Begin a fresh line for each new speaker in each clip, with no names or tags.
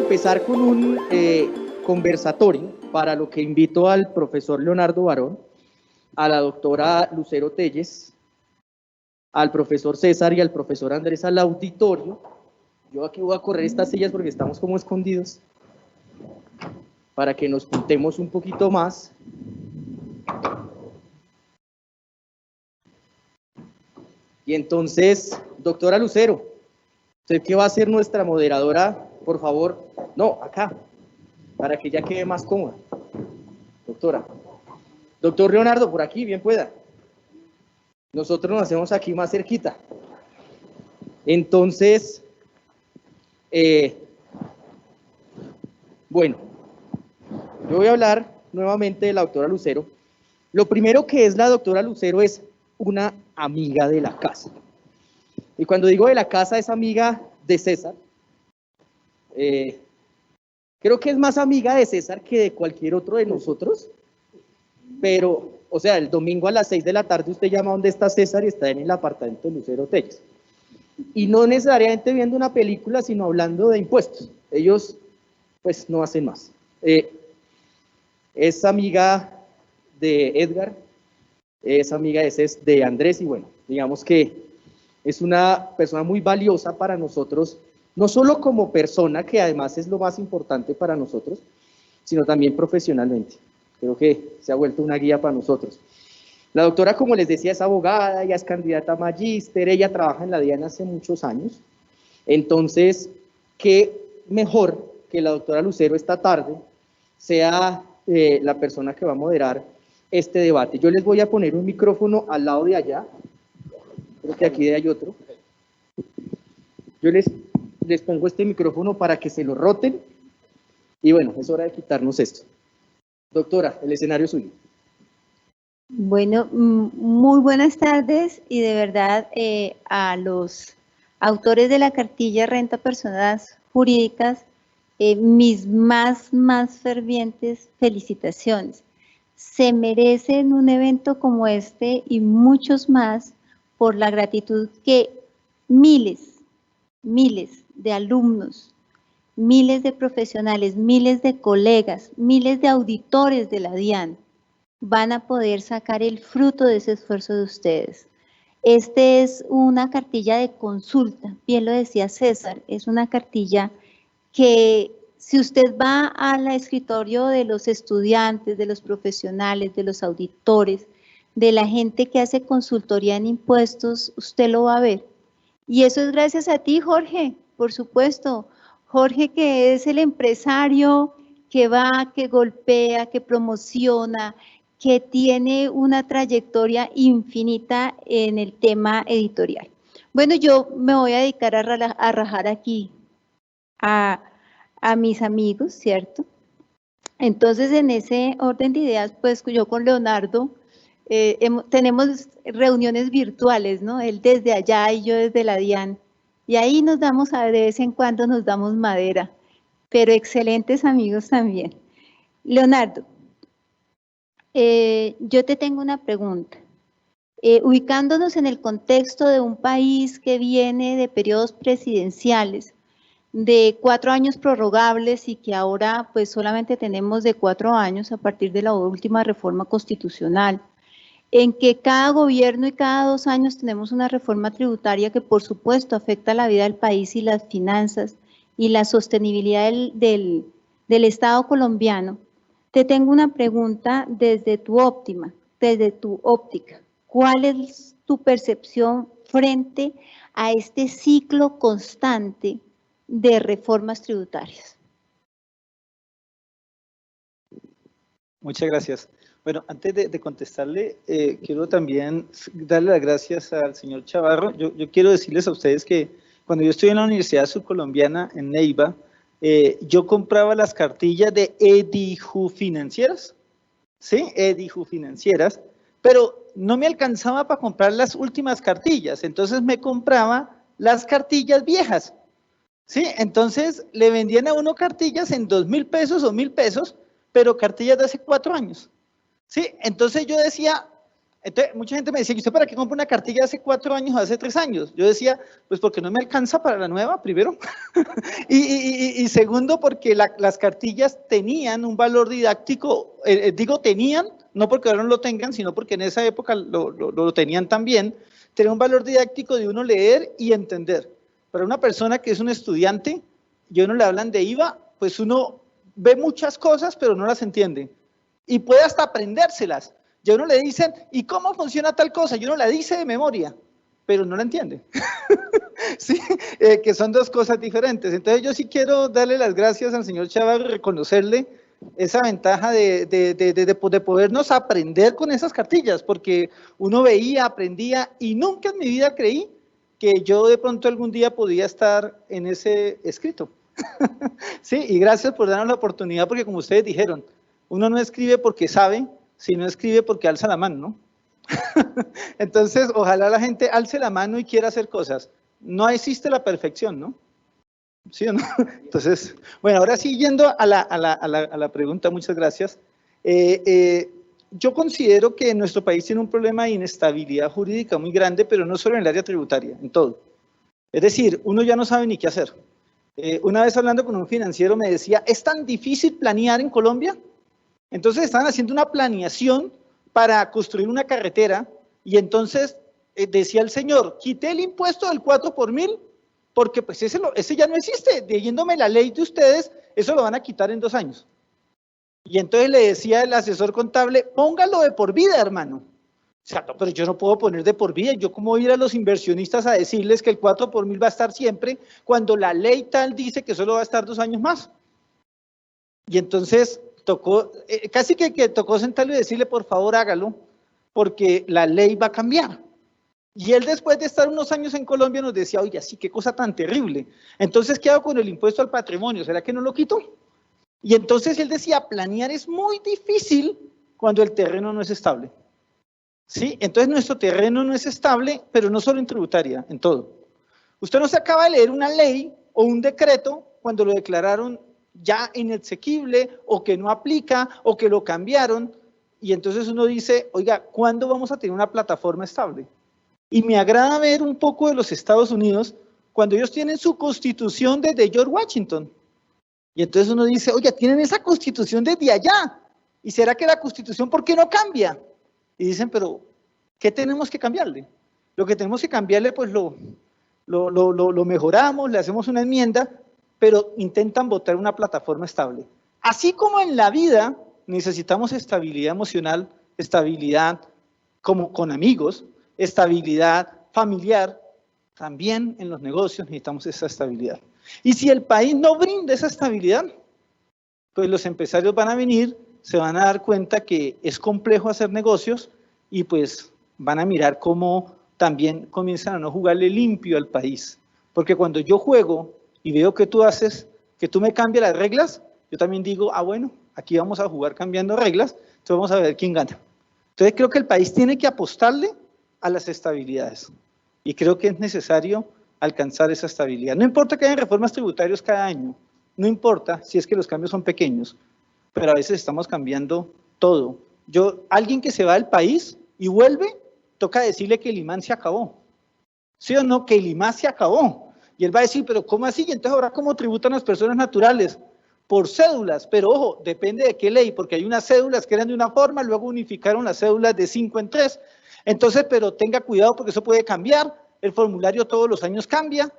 empezar con un conversatorio, para lo que invito al profesor Leonardo Barón, a la doctora Lucero Telles, al profesor César y al profesor Andrés al auditorio. Yo aquí voy a correr estas sillas porque estamos como escondidos, para que nos juntemos un poquito más. Y entonces, doctora Lucero, usted que va a ser nuestra moderadora, por favor, no, acá, para que ya quede más cómoda. Doctora. Doctor Leonardo, por aquí, bien pueda. Nosotros nos hacemos aquí más cerquita. Entonces, bueno, yo voy a hablar nuevamente de la doctora Lucero. Lo primero que es la doctora Lucero es una amiga de la casa. Y cuando digo de la casa, es amiga de César. Creo que es más amiga de César que de cualquier otro de nosotros. Pero, o sea, el domingo a las 6 de la tarde usted llama a donde está César y está en el apartamento de Lucero Telles. Y no necesariamente viendo una película, sino hablando de impuestos. Ellos, pues, no hacen más. Es amiga de Edgar, es amiga de Andrés, y bueno, digamos que es una persona muy valiosa para nosotros, no solo como persona, que además es lo más importante para nosotros, sino también profesionalmente. Creo que se ha vuelto una guía para nosotros. La doctora, como les decía, es abogada, ella es candidata a magíster, ella trabaja en la DIAN hace muchos años. Entonces, qué mejor que la doctora Lucero esta tarde sea la persona que va a moderar este debate. Yo les voy a poner un micrófono al lado de allá, creo que aquí hay otro. Yo les pongo este micrófono para que se lo roten, y bueno, es hora de quitarnos esto. Doctora, el escenario es suyo.
Bueno, muy buenas tardes, y de verdad a los autores de la cartilla Renta Personas Jurídicas, mis más fervientes felicitaciones. Se merecen un evento como este y muchos más por la gratitud que miles de alumnos, miles de profesionales, miles de colegas, miles de auditores de la DIAN van a poder sacar el fruto de ese esfuerzo de ustedes. Este es una cartilla de consulta, bien lo decía César, es una cartilla que si usted va al escritorio de los estudiantes, de los profesionales, de los auditores, de la gente que hace consultoría en impuestos, usted lo va a ver. Y eso es gracias a ti, Jorge, por supuesto. Jorge, que es el empresario que va, que golpea, que promociona, que tiene una trayectoria infinita en el tema editorial. Bueno, yo me voy a dedicar a rajar aquí a mis amigos, ¿cierto? Entonces, en ese orden de ideas, pues yo con Leonardo tenemos reuniones virtuales, ¿no? Él desde allá y yo desde la DIAN. Y ahí nos damos, de vez en cuando nos damos madera, pero excelentes amigos también. Leonardo, yo te tengo una pregunta. Ubicándonos en el contexto de un país que viene de periodos presidenciales, de 4 años prorrogables, y que ahora pues solamente tenemos de 4 años a partir de la última reforma constitucional, en que cada gobierno y cada 2 años tenemos una reforma tributaria que por supuesto afecta la vida del país y las finanzas y la sostenibilidad del Estado colombiano. Te tengo una pregunta desde tu óptica. ¿Cuál es tu percepción frente a este ciclo constante de reformas tributarias?
Muchas gracias. Bueno, antes de contestarle, quiero también darle las gracias al señor Chavarro. Yo quiero decirles a ustedes que cuando yo estuve en la Universidad Surcolombiana, en Neiva, yo compraba las cartillas de EDIJU financieras, ¿sí? EDIJU financieras, pero no me alcanzaba para comprar las últimas cartillas, entonces me compraba las cartillas viejas, ¿sí? Entonces le vendían a uno cartillas en 2.000 pesos o 1.000 pesos, pero cartillas de hace 4 años. Sí, entonces yo decía, Entonces, mucha gente me decía, ¿y usted para qué compra una cartilla hace 4 años o hace 3 años? Yo decía, pues porque no me alcanza para la nueva, primero. y segundo, porque las cartillas tenían un valor didáctico, digo tenían, no porque ahora no lo tengan, sino porque en esa época lo tenían también, tenía un valor didáctico de uno leer y entender. Para una persona que es un estudiante, y uno le hablan de IVA, pues uno ve muchas cosas, pero no las entiende. Y puede hasta aprendérselas. Y a uno le dicen, ¿y cómo funciona tal cosa? Y uno la dice de memoria, pero no la entiende. ¿Sí? Que son dos cosas diferentes. Entonces yo sí quiero darle las gracias al señor Chavarro y reconocerle esa ventaja de podernos aprender con esas cartillas, porque uno veía, aprendía, y nunca en mi vida creí que yo de pronto algún día podía estar en ese escrito. Sí, y gracias por darnos la oportunidad, porque como ustedes dijeron, uno no escribe porque sabe, sino escribe porque alza la mano, ¿no? Entonces, ojalá la gente alce la mano y quiera hacer cosas. No existe la perfección, ¿no? ¿Sí o no? Entonces, bueno, ahora sí, yendo a la pregunta, muchas gracias. Yo considero que nuestro país tiene un problema de inestabilidad jurídica muy grande, pero no solo en el área tributaria, en todo. Es decir, uno ya no sabe ni qué hacer. Una vez hablando con un financiero me decía, ¿es tan difícil planear en Colombia? Entonces estaban haciendo una planeación para construir una carretera y entonces decía el señor, quité el impuesto del 4 por 1000 porque pues ese ya no existe, leyéndome la ley de ustedes, eso lo van a quitar en 2 años. Y entonces le decía el asesor contable, póngalo de por vida, hermano. O sea, no, pero yo no puedo poner de por vida, yo cómo voy a ir a los inversionistas a decirles que el 4 por 1000 va a estar siempre, cuando la ley tal dice que solo va a estar 2 años más. Y entonces tocó, casi que tocó sentarlo y decirle, por favor, hágalo, porque la ley va a cambiar. Y él después de estar unos años en Colombia nos decía, oye, sí, qué cosa tan terrible. Entonces, ¿qué hago con el impuesto al patrimonio? ¿Será que no lo quito? Y entonces él decía, planear es muy difícil cuando el terreno no es estable. ¿Sí? Entonces nuestro terreno no es estable, pero no solo en tributaria, en todo. Usted no se acaba de leer una ley o un decreto cuando lo declararon ya inexequible o que no aplica o que lo cambiaron y entonces uno dice, oiga, ¿cuándo vamos a tener una plataforma estable? Y me agrada ver un poco de los Estados Unidos cuando ellos tienen su constitución desde George Washington. Y entonces uno dice, oye, tienen esa constitución desde allá. ¿Y será que la constitución por qué no cambia? Y dicen, pero ¿qué tenemos que cambiarle? Lo que tenemos que cambiarle, pues lo mejoramos, le hacemos una enmienda, pero intentan botar una plataforma estable. Así como en la vida necesitamos estabilidad emocional, estabilidad como con amigos, estabilidad familiar, también en los negocios necesitamos esa estabilidad. Y si el país no brinda esa estabilidad, pues los empresarios van a venir, se van a dar cuenta que es complejo hacer negocios y pues van a mirar cómo también comienzan a no jugarle limpio al país. Porque cuando yo juego y veo que tú haces, que tú me cambias las reglas, yo también digo, ah bueno, aquí vamos a jugar cambiando reglas, entonces vamos a ver quién gana. Entonces creo que el país tiene que apostarle a las estabilidades y creo que es necesario alcanzar esa estabilidad. No importa que hayan reformas tributarias cada año, no importa si es que los cambios son pequeños, pero a veces estamos cambiando todo. Alguien que se va del país y vuelve, toca decirle que el imán se acabó. ¿Sí o no? Que el imán se acabó. Y él va a decir, pero ¿cómo así? Y entonces ahora, ¿cómo tributan las personas naturales? Por cédulas, pero ojo, depende de qué ley, porque hay unas cédulas que eran de una forma, luego unificaron las cédulas de 5 en 3. Entonces, pero tenga cuidado porque eso puede cambiar, el formulario todos los años cambia.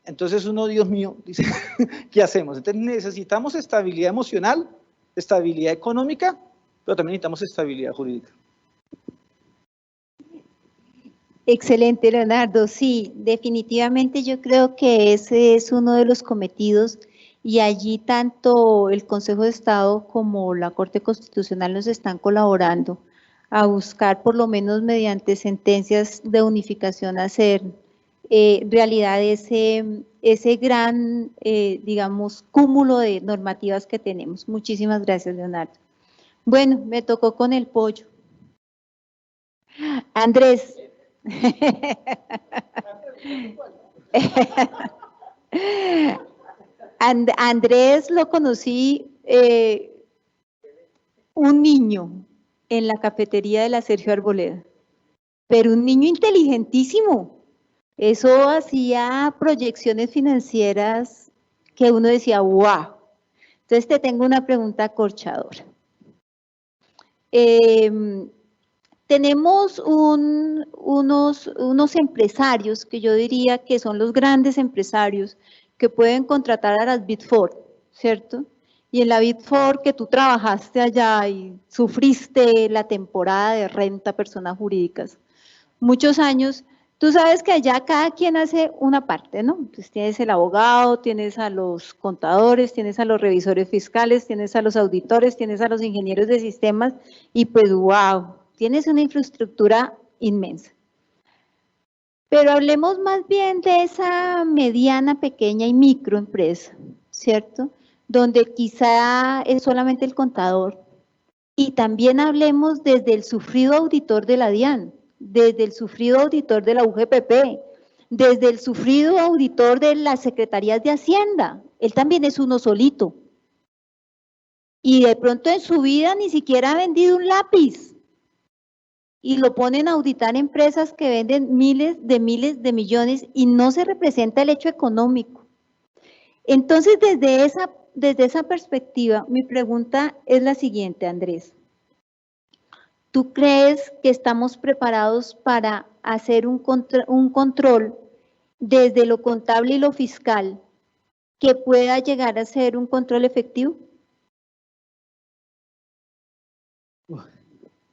Entonces uno, Dios mío, dice, ¿qué hacemos? Entonces necesitamos estabilidad emocional, estabilidad económica, pero también necesitamos estabilidad jurídica.
Excelente, Leonardo. Sí, definitivamente yo creo que ese es uno de los cometidos y allí tanto el Consejo de Estado como la Corte Constitucional nos están colaborando a buscar por lo menos mediante sentencias de unificación hacer realidad ese gran, digamos, cúmulo de normativas que tenemos. Muchísimas gracias, Leonardo. Bueno, me tocó con el pollo. Andrés. Andrés lo conocí un niño en la cafetería de la Sergio Arboleda. pero un niño inteligentísimo. Eso hacía proyecciones financieras que uno decía, wow. Entonces te tengo una pregunta acorchadora. Tenemos unos empresarios que yo diría que son los grandes empresarios que pueden contratar a las Big Four, ¿cierto? Y en la Big Four que tú trabajaste allá y sufriste la temporada de renta personas jurídicas, muchos años, tú sabes que allá cada quien hace una parte, ¿no? Entonces tienes el abogado, tienes a los contadores, tienes a los revisores fiscales, tienes a los auditores, tienes a los ingenieros de sistemas y pues wow, tienes una infraestructura inmensa. Pero hablemos más bien de esa mediana, pequeña y microempresa, ¿cierto? Donde quizá es solamente el contador. Y también hablemos desde el sufrido auditor de la DIAN, desde el sufrido auditor de la UGPP, desde el sufrido auditor de las secretarías de Hacienda. Él también es uno solito. Y de pronto en su vida ni siquiera ha vendido un lápiz. Y lo ponen a auditar empresas que venden miles de millones y no se representa el hecho económico. Entonces, desde esa perspectiva, mi pregunta es la siguiente, Andrés. ¿Tú crees que estamos preparados para hacer un control desde lo contable y lo fiscal que pueda llegar a ser un control efectivo?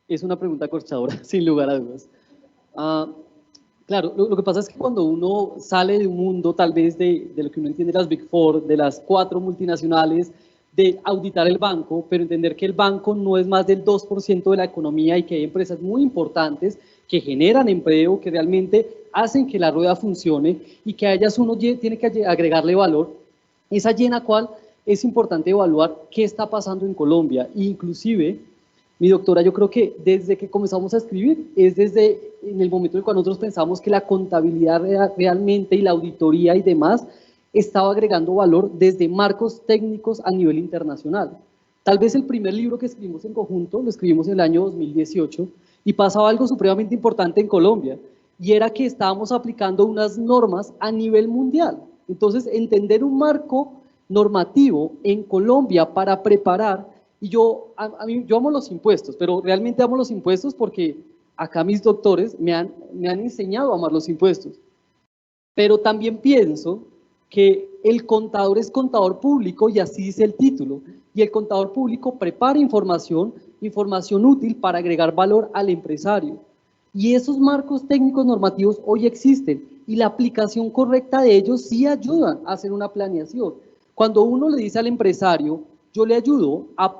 Es una pregunta acorchadora, sin lugar a dudas. Claro, lo que pasa es que cuando uno sale de un mundo tal vez de lo que uno entiende las Big Four, de las 4 multinacionales, de auditar el banco, pero entender que el banco no es más del 2% de la economía y que hay empresas muy importantes que generan empleo, que realmente hacen que la rueda funcione y que a ellas uno tiene que agregarle valor, es allí en la cual es importante evaluar qué está pasando en Colombia. E inclusive, mi doctora, yo creo que desde que comenzamos a escribir, es desde en el momento en el cual nosotros pensamos que la contabilidad realmente y la auditoría y demás estaba agregando valor desde marcos técnicos a nivel internacional. Tal vez el primer libro que escribimos en conjunto lo escribimos en el año 2018 y pasaba algo supremamente importante en Colombia y era que estábamos aplicando unas normas a nivel mundial. Entonces, entender un marco normativo en Colombia para preparar. Y yo amo los impuestos, pero realmente amo los impuestos porque acá mis doctores me han enseñado a amar los impuestos. Pero también pienso que el contador es contador público y así dice el título. Y el contador público prepara información útil para agregar valor al empresario. Y esos marcos técnicos normativos hoy existen y la aplicación correcta de ellos sí ayudan a hacer una planeación. Cuando uno le dice al empresario, yo le ayudo a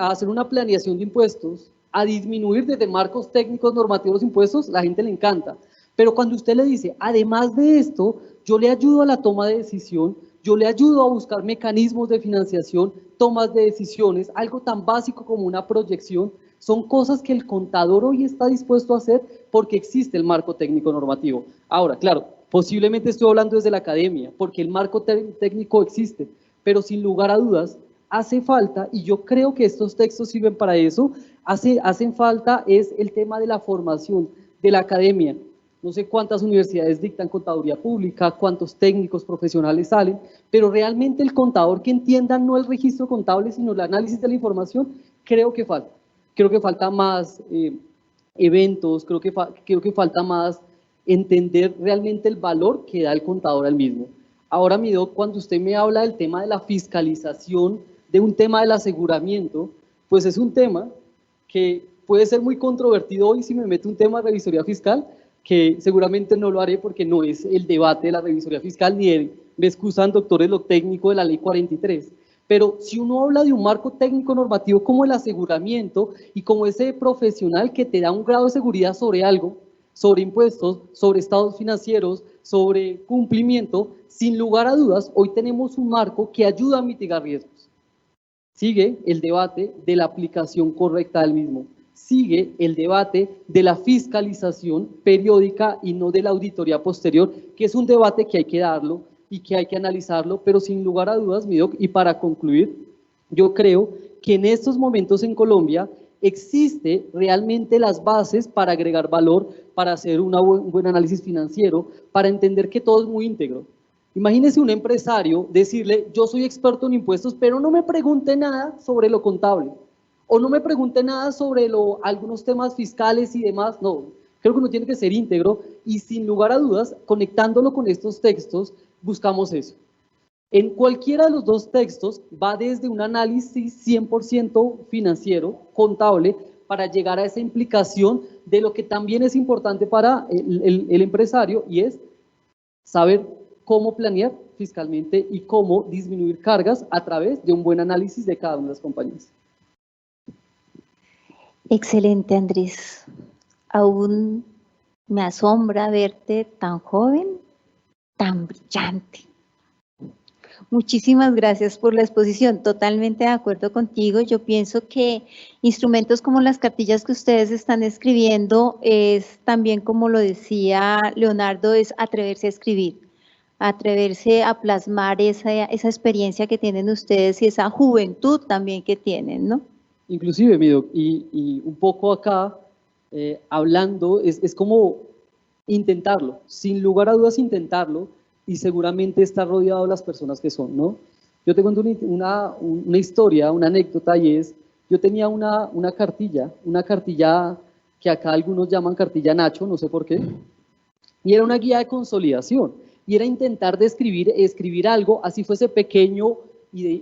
hacer una planeación de impuestos, a disminuir desde marcos técnicos normativos los impuestos, la gente le encanta. Pero cuando usted le dice, además de esto, yo le ayudo a la toma de decisión, yo le ayudo a buscar mecanismos de financiación, tomas de decisiones, algo tan básico como una proyección, son cosas que el contador hoy está dispuesto a hacer porque existe el marco técnico normativo. Ahora, claro, posiblemente estoy hablando desde la academia, porque el marco técnico existe, pero sin lugar a dudas, hace falta, y yo creo que estos textos sirven para eso, hacen falta es el tema de la formación de la academia. No sé cuántas universidades dictan contaduría pública, cuántos técnicos profesionales salen, pero realmente el contador que entienda no el registro contable, sino el análisis de la información, creo que falta. Creo que falta más eventos, creo que falta más entender realmente el valor que da el contador al mismo. Ahora, mi doc, cuando usted me habla del tema de la fiscalización, de un tema del aseguramiento, pues es un tema que puede ser muy controvertido hoy si me meto un tema de revisoría fiscal, que seguramente no lo haré porque no es el debate de la revisoría fiscal, ni me excusan doctores lo técnico de la ley 43. Pero si uno habla de un marco técnico normativo como el aseguramiento y como ese profesional que te da un grado de seguridad sobre algo, sobre impuestos, sobre estados financieros, sobre cumplimiento, sin lugar a dudas, hoy tenemos un marco que ayuda a mitigar riesgos. Sigue el debate de la aplicación correcta del mismo. Sigue el debate de la fiscalización periódica y no de la auditoría posterior, que es un debate que hay que darlo y que hay que analizarlo, pero sin lugar a dudas, mi doc, y para concluir, yo creo que en estos momentos en Colombia existe realmente las bases para agregar valor, para hacer un buen análisis financiero, para entender que todo es muy íntegro. Imagínese un empresario decirle, yo soy experto en impuestos, pero no me pregunte nada sobre lo contable, o no me pregunte nada sobre algunos temas fiscales y demás. No, creo que uno tiene que ser íntegro y sin lugar a dudas, conectándolo con estos textos, buscamos eso. En cualquiera de los dos textos va desde un análisis 100% financiero, contable, para llegar a esa implicación de lo que también es importante para el empresario, y es saber cómo planear fiscalmente y cómo disminuir cargas a través de un buen análisis de cada una de las compañías.
Excelente, Andrés. Aún me asombra verte tan joven, tan brillante. Muchísimas gracias por la exposición, totalmente de acuerdo contigo. Yo pienso que instrumentos como las cartillas que ustedes están escribiendo es también, como lo decía Leonardo, es atreverse a escribir, atreverse a plasmar esa experiencia que tienen ustedes y esa juventud también que tienen, ¿no?
Inclusive, Mido, y un poco acá, hablando, es como intentarlo, sin lugar a dudas intentarlo, y seguramente estar rodeado de las personas que son, ¿no? Yo te cuento una historia, una anécdota, y es, yo tenía una cartilla que acá algunos llaman cartilla Nacho, no sé por qué, y era una guía de consolidación, y era intentar escribir algo, así fuese pequeño,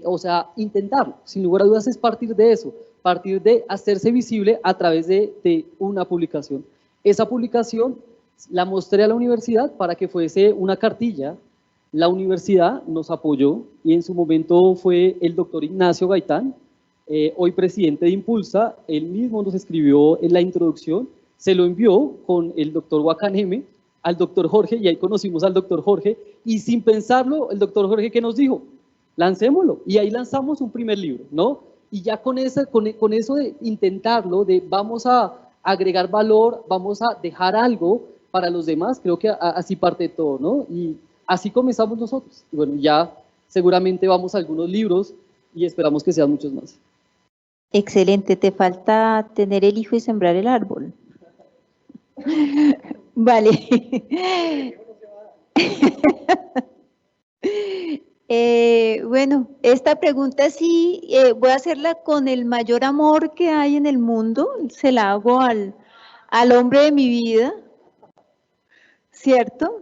o sea, intentarlo, sin lugar a dudas es partir de eso, partir de hacerse visible a través de una publicación. Esa publicación la mostré a la universidad para que fuese una cartilla. La universidad nos apoyó y en su momento fue el doctor Ignacio Gaitán, hoy presidente de Impulsa. Él mismo nos escribió en la introducción, se lo envió con el doctor Wakaneme al doctor Jorge, y ahí conocimos al doctor Jorge, y sin pensarlo, el doctor Jorge, ¿qué nos dijo? Lancémoslo, y ahí lanzamos un primer libro, ¿no? Y ya con eso de intentarlo, de vamos a agregar valor, vamos a dejar algo para los demás, creo que así parte todo, ¿no? Y así comenzamos nosotros. Y bueno, ya seguramente vamos a algunos libros y esperamos que sean muchos más.
Excelente, te falta tener el hijo y sembrar el árbol. Vale. Bueno, esta pregunta sí, voy a hacerla con el mayor amor que hay en el mundo, se la hago al hombre de mi vida, ¿cierto?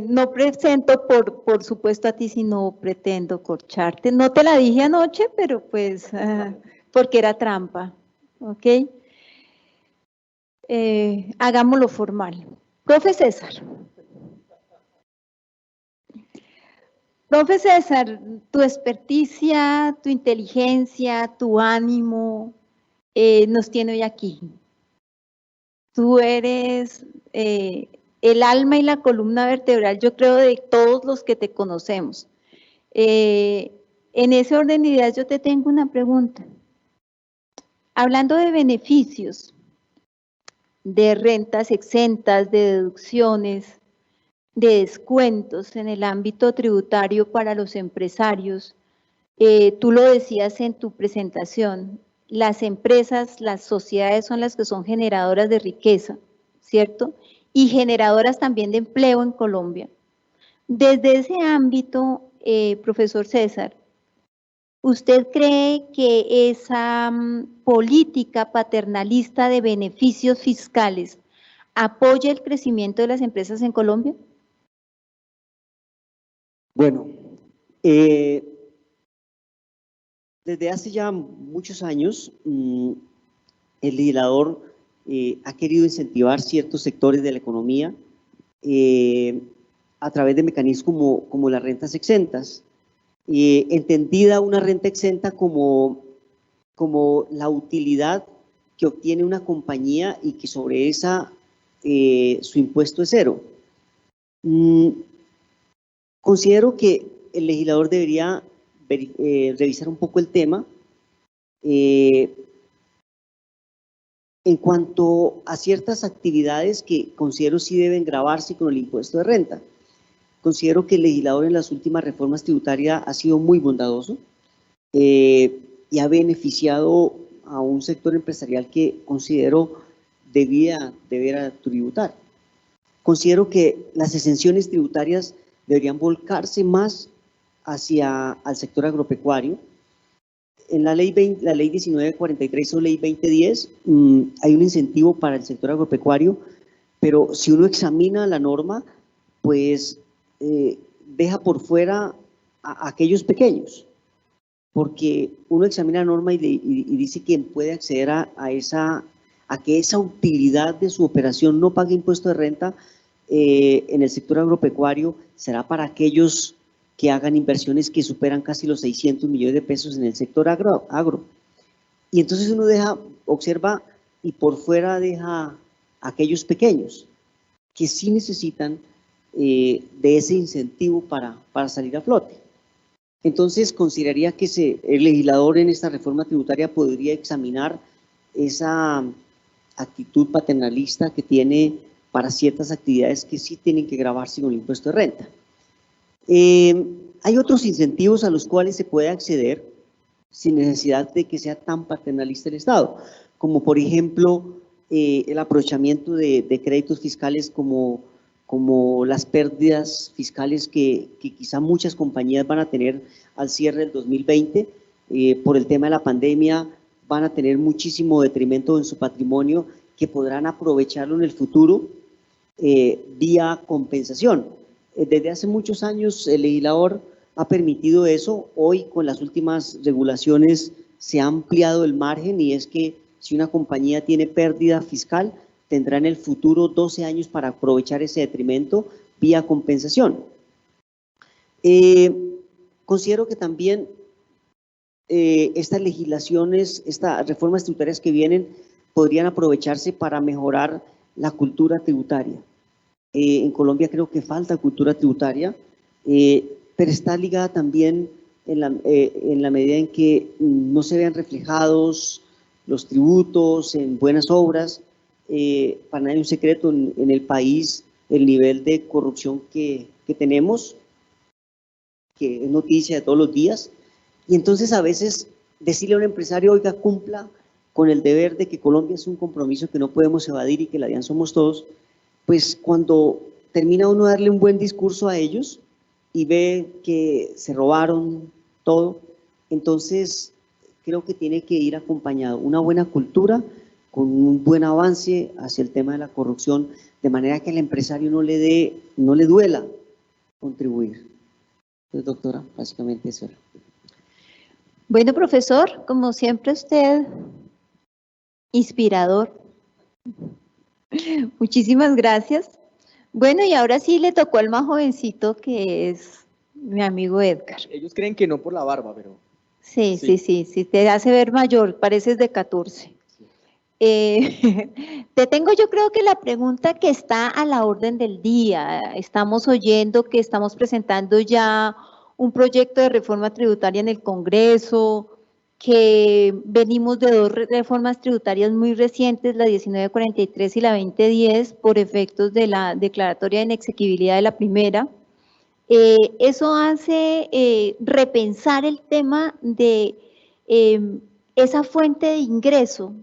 No presento por supuesto a ti, sino pretendo corcharte. No te la dije anoche, pero pues, porque era trampa, ¿ok? Hagámoslo formal. Profe César. Profe César, tu experticia, tu inteligencia, tu ánimo, nos tiene hoy aquí. Tú eres el alma y la columna vertebral, yo creo, de todos los que te conocemos. En ese orden de ideas yo te tengo una pregunta. Hablando de beneficios, de rentas exentas, de deducciones, de descuentos en el ámbito tributario para los empresarios, tú lo decías en tu presentación, las empresas, las sociedades son las que son generadoras de riqueza, ¿cierto? Y generadoras también de empleo en Colombia. Desde ese ámbito, profesor César, ¿usted cree que esa política paternalista de beneficios fiscales apoya el crecimiento de las empresas en Colombia?
Bueno, desde hace ya muchos años, el legislador ha querido incentivar ciertos sectores de la economía a través de mecanismos como las rentas exentas, entendida una renta exenta como la utilidad que obtiene una compañía y que sobre esa su impuesto es cero. Considero que el legislador debería revisar un poco el tema en cuanto a ciertas actividades que considero sí deben gravarse con el impuesto de renta. Considero que el legislador en las últimas reformas tributarias ha sido muy bondadoso y ha beneficiado a un sector empresarial que considero debiera tributar. Considero que las exenciones tributarias deberían volcarse más al sector agropecuario. En la ley 1943 o ley 2010 hay un incentivo para el sector agropecuario, pero si uno examina la norma, pues deja por fuera a aquellos pequeños, porque uno examina la norma y dice que puede acceder a que esa utilidad de su operación no pague impuesto de renta en el sector agropecuario será para aquellos que hagan inversiones que superan casi los 600 millones de pesos en el sector agro. Y entonces uno observa y por fuera deja a aquellos pequeños que sí necesitan de ese incentivo para salir a flote. Entonces consideraría que el legislador en esta reforma tributaria podría examinar esa actitud paternalista que tiene para ciertas actividades que sí tienen que gravarse con el impuesto de renta. Hay otros incentivos a los cuales se puede acceder sin necesidad de que sea tan paternalista el Estado, como por ejemplo el aprovechamiento de créditos fiscales como las pérdidas fiscales que quizá muchas compañías van a tener al cierre del 2020 por el tema de la pandemia, van a tener muchísimo detrimento en su patrimonio que podrán aprovecharlo en el futuro vía compensación. Desde hace muchos años el legislador ha permitido eso. Hoy con las últimas regulaciones se ha ampliado el margen y es que si una compañía tiene pérdida fiscal tendrá en el futuro 12 años para aprovechar ese detrimento vía compensación. Considero que también estas legislaciones, estas reformas tributarias que vienen podrían aprovecharse para mejorar la cultura tributaria. En Colombia creo que falta cultura tributaria, pero está ligada también en la medida en que no se vean reflejados los tributos en buenas obras. Para nadie es un secreto en el país el nivel de corrupción que tenemos, que es noticia de todos los días, y entonces a veces decirle a un empresario, oiga, cumpla con el deber de que Colombia es un compromiso que no podemos evadir y que la DIAN somos todos, pues cuando termina uno de darle un buen discurso a ellos y ve que se robaron todo, entonces creo que tiene que ir acompañado una buena cultura con un buen avance hacia el tema de la corrupción, de manera que al empresario no le duela contribuir. Entonces, doctora, básicamente eso era.
Bueno, profesor, como siempre usted, inspirador. Muchísimas gracias. Bueno, y ahora sí le tocó al más jovencito, que es mi amigo Edgar.
Ellos creen que no por la barba, pero...
Sí, te hace ver mayor, pareces de 14. Te tengo yo creo que la pregunta que está a la orden del día. Estamos oyendo que estamos presentando ya un proyecto de reforma tributaria en el Congreso, que venimos de dos reformas tributarias muy recientes, la 1943 y la 2010, por efectos de la declaratoria de inexequibilidad de la primera. Eso hace repensar el tema de esa fuente de ingreso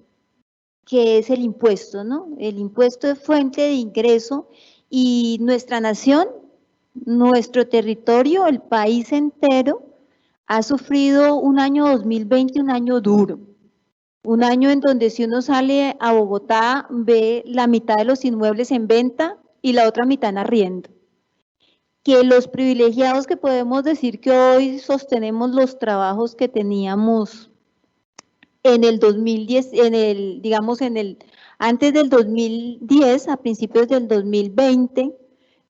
que es el impuesto, ¿no? El impuesto es fuente de ingreso y nuestra nación, nuestro territorio, el país entero, ha sufrido un año 2020, un año duro. Un año en donde si uno sale a Bogotá ve la mitad de los inmuebles en venta y la otra mitad en arriendo. Que los privilegiados que podemos decir que hoy sostenemos los trabajos que teníamos en el 2010, antes del 2010, a principios del 2020,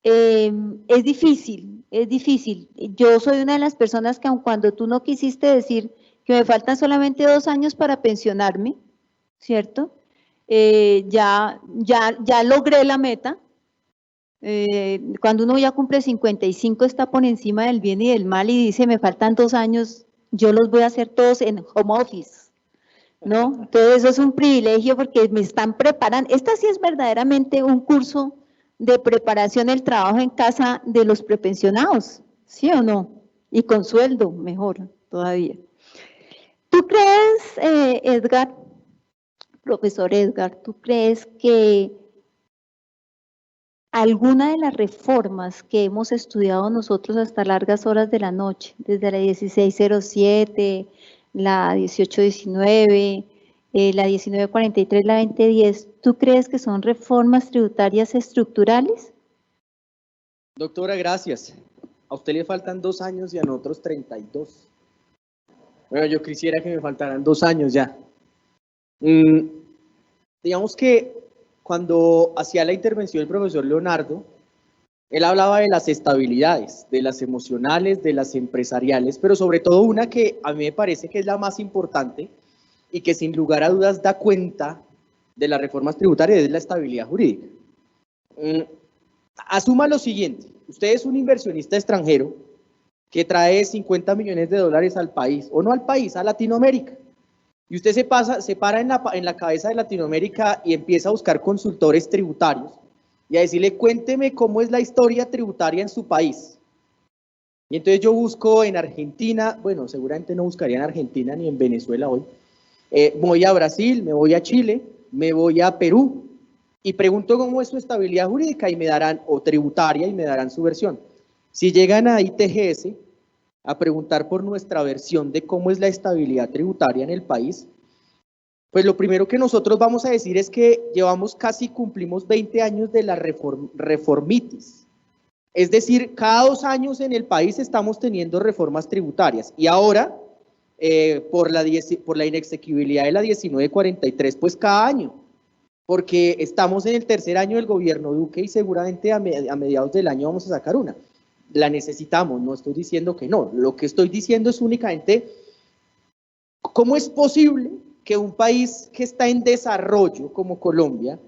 es difícil. Yo soy una de las personas que aun cuando tú no quisiste decir que me faltan solamente 2 años para pensionarme, ¿cierto? Ya logré la meta. Cuando uno ya cumple 55 está por encima del bien y del mal y dice me faltan 2 años, yo los voy a hacer todos en home office, ¿no? Entonces eso es un privilegio porque me están preparando. Esta sí es verdaderamente un curso de preparación del trabajo en casa de los prepensionados, ¿sí o no? Y con sueldo, mejor todavía. ¿Tú crees Edgar, profesor Edgar, tú crees que alguna de las reformas que hemos estudiado nosotros hasta largas horas de la noche, desde la 1607, la 1819, la 1943, la 2010, ¿tú crees que son reformas tributarias estructurales?
Doctora, gracias. A usted le faltan 2 años y a nosotros 32. Bueno, yo quisiera que me faltaran 2 años ya. Digamos que cuando hacía la intervención el profesor Leonardo, él hablaba de las estabilidades, de las emocionales, de las empresariales, pero sobre todo una que a mí me parece que es la más importante y que sin lugar a dudas da cuenta de las reformas tributarias, es la estabilidad jurídica. Asuma lo siguiente, usted es un inversionista extranjero que trae 50 millones de dólares al país, o no al país, a Latinoamérica. Y usted se para en la cabeza de Latinoamérica y empieza a buscar consultores tributarios y a decirle, cuénteme cómo es la historia tributaria en su país. Y entonces yo busco en Argentina, bueno, seguramente no buscaría en Argentina ni en Venezuela hoy. Voy a Brasil, me voy a Chile, me voy a Perú y pregunto cómo es su estabilidad jurídica y me darán, o tributaria, y me darán su versión. Si llegan a ITGS a preguntar por nuestra versión de cómo es la estabilidad tributaria en el país, pues lo primero que nosotros vamos a decir es que cumplimos 20 años de la reformitis. Es decir, cada 2 años en el país estamos teniendo reformas tributarias y ahora, por la inexequibilidad de la 1943, pues cada año, porque estamos en el 3er año del gobierno Duque y seguramente a mediados del año vamos a sacar una. La necesitamos, no estoy diciendo que no, lo que estoy diciendo es únicamente cómo es posible que un país que está en desarrollo como Colombia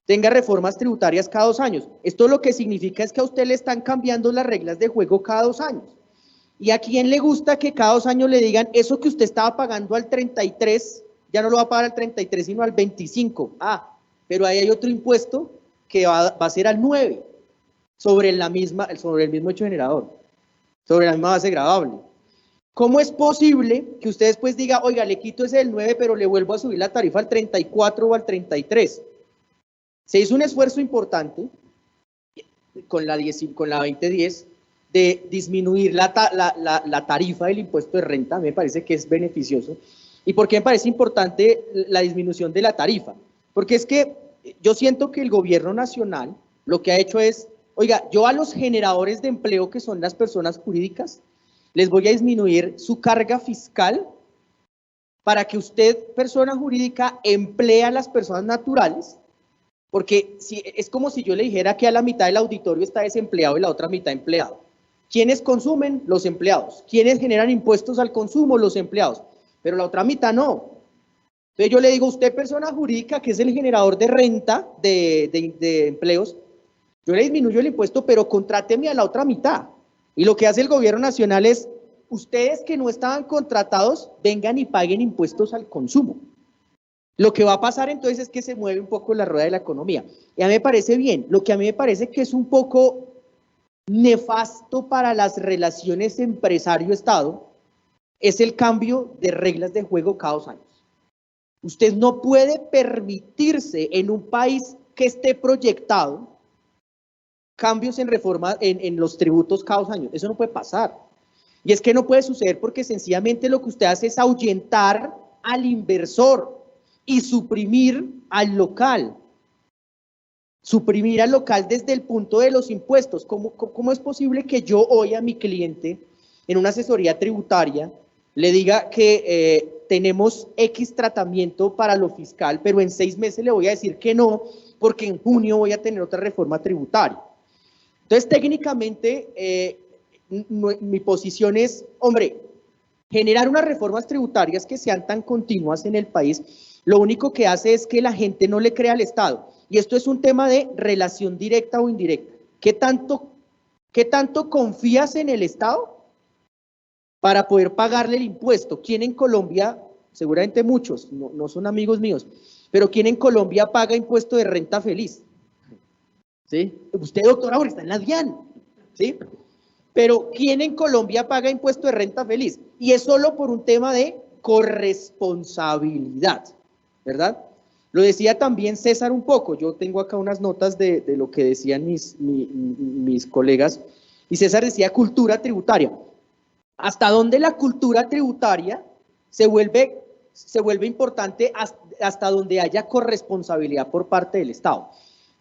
tenga reformas tributarias cada 2 años. Esto lo que significa es que a usted le están cambiando las reglas de juego cada 2 años. ¿Y a quién le gusta que cada 2 años le digan eso que usted estaba pagando al 33, ya no lo va a pagar al 33 sino al 25? Ah, pero ahí hay otro impuesto que va a ser al 9. Sobre el mismo hecho generador, sobre la misma base gravable. ¿Cómo es posible que usted después diga, oiga, le quito ese del 9, pero le vuelvo a subir la tarifa al 34 o al 33? Se hizo un esfuerzo importante con la 2010 de disminuir la tarifa del impuesto de renta, me parece que es beneficioso. ¿Y por qué me parece importante la disminución de la tarifa? Porque es que yo siento que el gobierno nacional lo que ha hecho es, oiga, yo a los generadores de empleo, que son las personas jurídicas, les voy a disminuir su carga fiscal para que usted, persona jurídica, emplee a las personas naturales, porque es como si yo le dijera que a la mitad del auditorio está desempleado y la otra mitad empleado. ¿Quiénes consumen? Los empleados. ¿Quiénes generan impuestos al consumo? Los empleados. Pero la otra mitad no. Entonces yo le digo, usted, persona jurídica, que es el generador de renta de empleos, yo le disminuyo el impuesto, pero contráteme a la otra mitad. Y lo que hace el gobierno nacional es, ustedes que no estaban contratados, vengan y paguen impuestos al consumo. Lo que va a pasar entonces es que se mueve un poco la rueda de la economía. Y a mí me parece bien. Lo que a mí me parece que es un poco nefasto para las relaciones empresario-estado es el cambio de reglas de juego cada 2 años. Usted no puede permitirse en un país que esté proyectado cambios en reforma en los tributos cada 2 años. Eso no puede pasar. Y es que no puede suceder porque sencillamente lo que usted hace es ahuyentar al inversor y suprimir al local. Suprimir al local desde el punto de los impuestos. ¿Cómo es posible que yo hoy a mi cliente en una asesoría tributaria le diga que tenemos X tratamiento para lo fiscal, pero en 6 meses le voy a decir que no, porque en junio voy a tener otra reforma tributaria? Entonces, técnicamente, mi posición es, hombre, generar unas reformas tributarias que sean tan continuas en el país, lo único que hace es que la gente no le crea al Estado. Y esto es un tema de relación directa o indirecta. ¿Qué tanto confías en el Estado para poder pagarle el impuesto? ¿Quién en Colombia, seguramente muchos, no son amigos míos, pero quién en Colombia paga impuesto de renta feliz? ¿Sí? Usted, doctora, ahora está en la DIAN, ¿sí? Pero ¿quién en Colombia paga impuesto de renta feliz? Y es solo por un tema de corresponsabilidad, ¿verdad? Lo decía también César un poco, yo tengo acá unas notas de lo que decían mis colegas, y César decía cultura tributaria. ¿Hasta dónde la cultura tributaria se vuelve importante? Hasta donde haya corresponsabilidad por parte del Estado.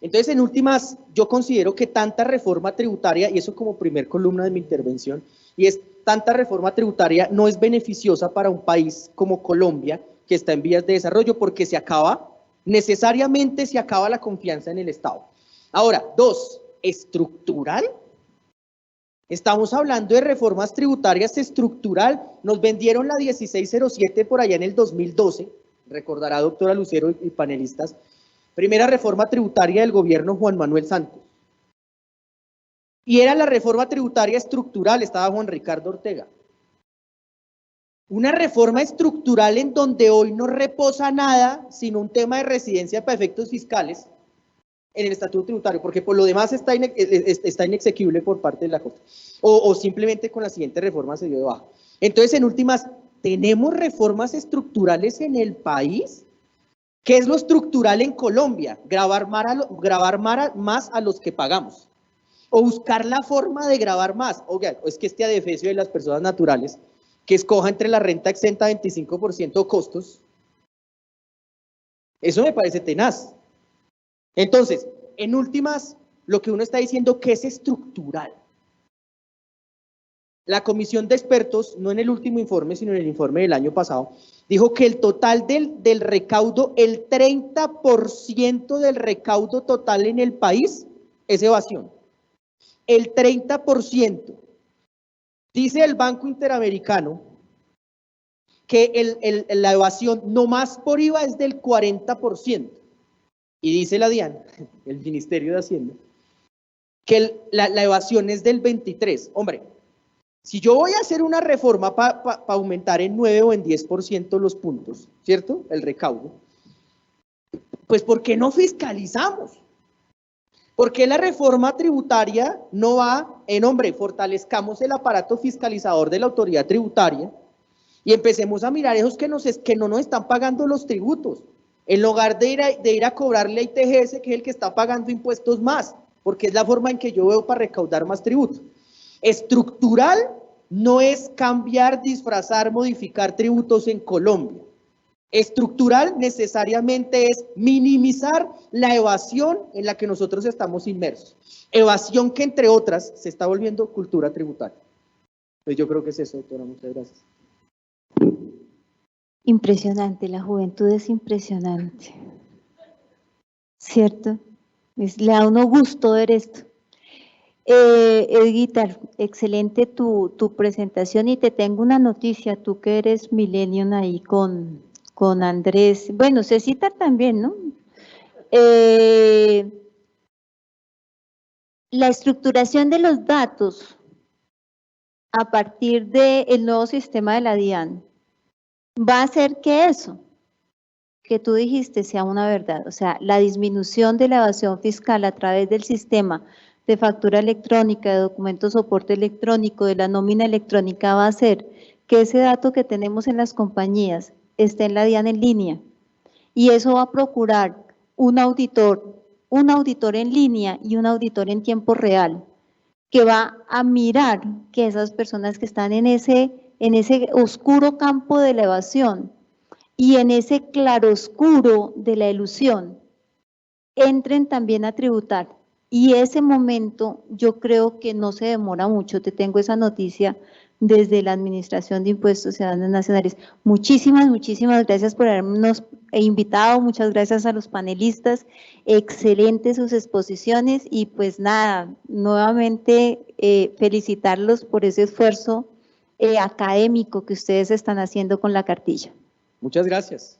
Entonces, en últimas, yo considero que tanta reforma tributaria, y eso como primer columna de mi intervención, y es tanta reforma tributaria no es beneficiosa para un país como Colombia, que está en vías de desarrollo, porque necesariamente se acaba la confianza en el Estado. Ahora, dos, estructural. Estamos hablando de reformas tributarias estructural. Nos vendieron la 1607 por allá en el 2012, recordará doctora Lucero y panelistas. Primera reforma tributaria del gobierno Juan Manuel Santos. Y era la reforma tributaria estructural, estaba Juan Ricardo Ortega. Una reforma estructural en donde hoy no reposa nada, sino un tema de residencia para efectos fiscales en el estatuto tributario, porque por lo demás está inexequible por parte de la Corte, o simplemente con la siguiente reforma se dio de baja. Entonces, en últimas, ¿tenemos reformas estructurales en el país? ¿Qué es lo estructural en Colombia? Gravar más a los que pagamos, o buscar la forma de gravar más. Oiga, es que este adefesio de las personas naturales, que escoja entre la renta exenta 25% o costos, eso me parece tenaz. Entonces, en últimas, lo que uno está diciendo que es estructural. La comisión de expertos, no en el último informe, sino en el informe del año pasado, dijo que el total del recaudo, el 30% del recaudo total en el país es evasión. El 30%. Dice el Banco Interamericano que la evasión no más por IVA es del 40%. Y dice la DIAN, el Ministerio de Hacienda, que la evasión es del 23%. Hombre, si yo voy a hacer una reforma para aumentar en 9 o en 10% los puntos, ¿cierto? El recaudo, pues ¿por qué no fiscalizamos? ¿Por qué la reforma tributaria no va en, hombre, fortalezcamos el aparato fiscalizador de la autoridad tributaria y empecemos a mirar esos que no nos están pagando los tributos? En lugar de ir a cobrarle a ITGS, que es el que está pagando impuestos más, porque es la forma en que yo veo para recaudar más tributos. Estructural no es cambiar, disfrazar, modificar tributos en Colombia. Estructural necesariamente es minimizar la evasión en la que nosotros estamos inmersos. Evasión que, entre otras, se está volviendo cultura tributaria. Pues yo creo que es eso, doctora. Muchas gracias.
Impresionante, la juventud es impresionante, ¿cierto? Le da a uno gusto ver esto. Edguitar, excelente tu presentación, y te tengo una noticia, tú que eres millennium ahí con Andrés, bueno, Cecitar también, ¿no? La estructuración de los datos a partir del nuevo sistema de la DIAN va a hacer que eso que tú dijiste sea una verdad, o sea, la disminución de la evasión fiscal a través del sistema de factura electrónica, de documento soporte electrónico, de la nómina electrónica, va a hacer que ese dato que tenemos en las compañías esté en la DIAN en línea, y eso va a procurar un auditor en línea y un auditor en tiempo real, que va a mirar que esas personas que están en ese oscuro campo de la evasión y en ese claroscuro de la elusión entren también a tributar. Y ese momento yo creo que no se demora mucho. Te tengo esa noticia desde la Administración de Impuestos Ciudadanos Nacionales. Muchísimas gracias por habernos invitado. Muchas gracias a los panelistas. Excelentes sus exposiciones, y pues nada, nuevamente felicitarlos por ese esfuerzo académico que ustedes están haciendo con la cartilla.
Muchas gracias.